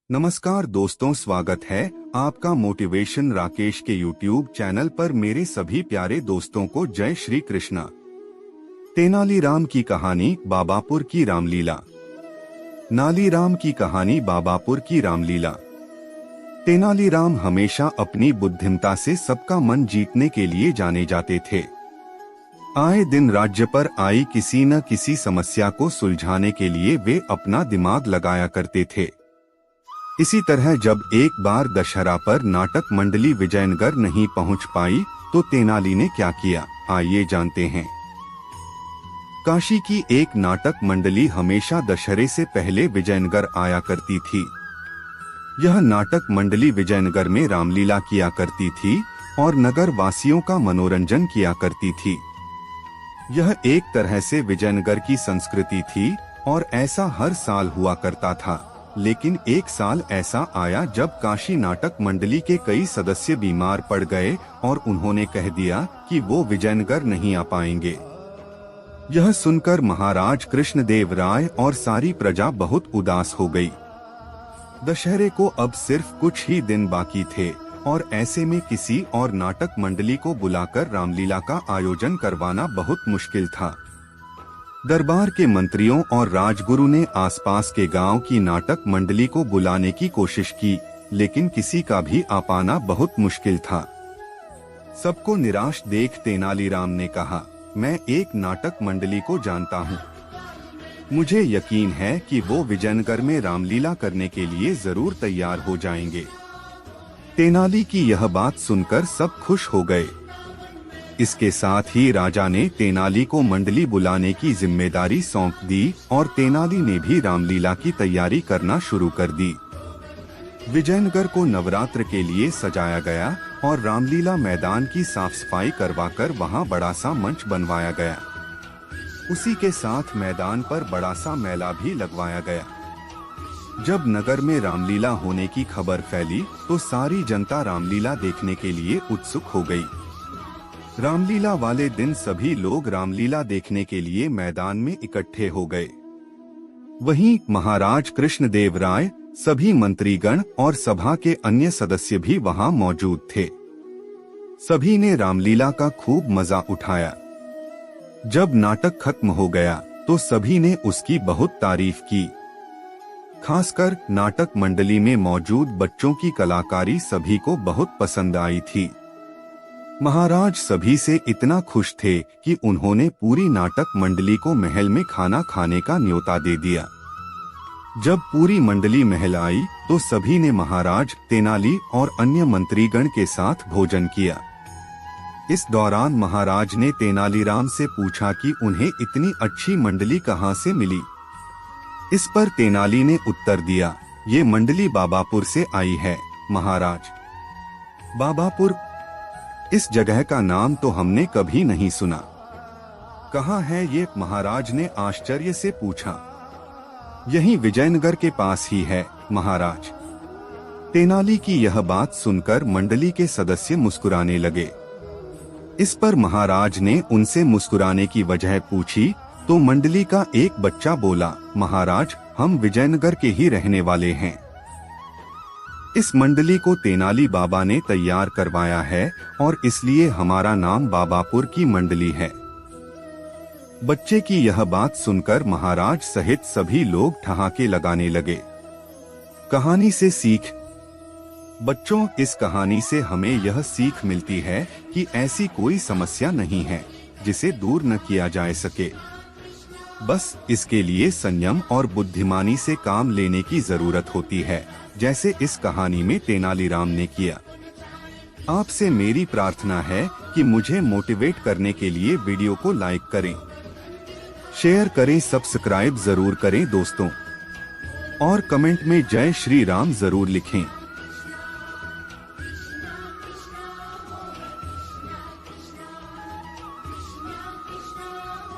नमस्कार दोस्तों, स्वागत है आपका मोटिवेशन राकेश के YouTube चैनल पर। मेरे सभी प्यारे दोस्तों को जय श्री कृष्णा। तेनालीराम की कहानी, बाबापुर की रामलीला। नालीराम की कहानी, बाबापुर की रामलीला। तेनालीराम हमेशा अपनी बुद्धिमत्ता से सबका मन जीतने के लिए जाने जाते थे। आए दिन राज्य पर आई किसी न किसी समस्या को सुलझाने के लिए वे अपना दिमाग लगाया करते थे। इसी तरह जब एक बार दशहरा पर नाटक मंडली विजयनगर नहीं पहुंच पाई तो तेनाली ने क्या किया, आइए जानते हैं। काशी की एक नाटक मंडली हमेशा दशहरे से पहले विजयनगर आया करती थी। यह नाटक मंडली विजयनगर में रामलीला किया करती थी और नगर वासियों का मनोरंजन किया करती थी। यह एक तरह से विजयनगर की संस्कृति थी और ऐसा हर साल हुआ करता था। लेकिन एक साल ऐसा आया जब काशी नाटक मंडली के कई सदस्य बीमार पड़ गए और उन्होंने कह दिया कि वो विजयनगर नहीं आ पाएंगे। यह सुनकर महाराज कृष्णदेव राय और सारी प्रजा बहुत उदास हो गई। दशहरे को अब सिर्फ कुछ ही दिन बाकी थे और ऐसे में किसी और नाटक मंडली को बुलाकर रामलीला का आयोजन करवाना बहुत मुश्किल था। दरबार के मंत्रियों और राजगुरु ने आसपास के गांव की नाटक मंडली को बुलाने की कोशिश की, लेकिन किसी का भी आ पाना बहुत मुश्किल था। सबको निराश देख तेनालीराम ने कहा, मैं एक नाटक मंडली को जानता हूँ। मुझे यकीन है कि वो विजयनगर में रामलीला करने के लिए जरूर तैयार हो जाएंगे। तेनाली की यह बात सुनकर सब खुश हो गए। इसके साथ ही राजा ने तेनाली को मंडली बुलाने की जिम्मेदारी सौंप दी और तेनाली ने भी रामलीला की तैयारी करना शुरू कर दी। विजयनगर को नवरात्र के लिए सजाया गया और रामलीला मैदान की साफ सफाई करवाकर वहां बड़ा सा मंच बनवाया गया। उसी के साथ मैदान पर बड़ा सा मेला भी लगवाया गया। जब नगर में रामलीला होने की खबर फैली तो सारी जनता रामलीला देखने के लिए उत्सुक हो गई। रामलीला वाले दिन सभी लोग रामलीला देखने के लिए मैदान में इकट्ठे हो गए। वहीं महाराज कृष्णदेव राय, सभी मंत्रीगण और सभा के अन्य सदस्य भी वहां मौजूद थे। सभी ने रामलीला का खूब मजा उठाया। जब नाटक खत्म हो गया तो सभी ने उसकी बहुत तारीफ की। खासकर नाटक मंडली में मौजूद बच्चों की कलाकारी सभी को बहुत पसंद आई थी। महाराज सभी से इतना खुश थे कि उन्होंने पूरी नाटक मंडली को महल में खाना खाने का न्योता दे दिया। जब पूरी मंडली महल आई तो सभी ने महाराज, तेनाली और अन्य मंत्रीगण के साथ भोजन किया। इस दौरान महाराज ने तेनालीराम से पूछा कि उन्हें इतनी अच्छी मंडली कहाँ से मिली। इस पर तेनाली ने उत्तर दिया, ये मंडली बाबापुर से आई है महाराज। बाबापुर? इस जगह का नाम तो हमने कभी नहीं सुना। कहाँ है ये? महाराज ने आश्चर्य से पूछा। यही विजयनगर के पास ही है महाराज। तेनाली की यह बात सुनकर मंडली के सदस्य मुस्कुराने लगे। इस पर महाराज ने उनसे मुस्कुराने की वजह पूछी तो मंडली का एक बच्चा बोला, महाराज हम विजयनगर के ही रहने वाले हैं। इस मंडली को तेनाली बाबा ने तैयार करवाया है और इसलिए हमारा नाम बाबापुर की मंडली है। बच्चे की यह बात सुनकर महाराज सहित सभी लोग ठहाके लगाने लगे। कहानी से सीख। बच्चों, इस कहानी से हमें यह सीख मिलती है कि ऐसी कोई समस्या नहीं है जिसे दूर न किया जा सके। बस इसके लिए संयम और बुद्धिमानी से काम लेने की जरूरत होती है, जैसे इस कहानी में तेनालीराम ने किया। आपसे मेरी प्रार्थना है कि मुझे मोटिवेट करने के लिए वीडियो को लाइक करें, शेयर करें, सब्सक्राइब जरूर करें दोस्तों, और कमेंट में जय श्री राम जरूर लिखें।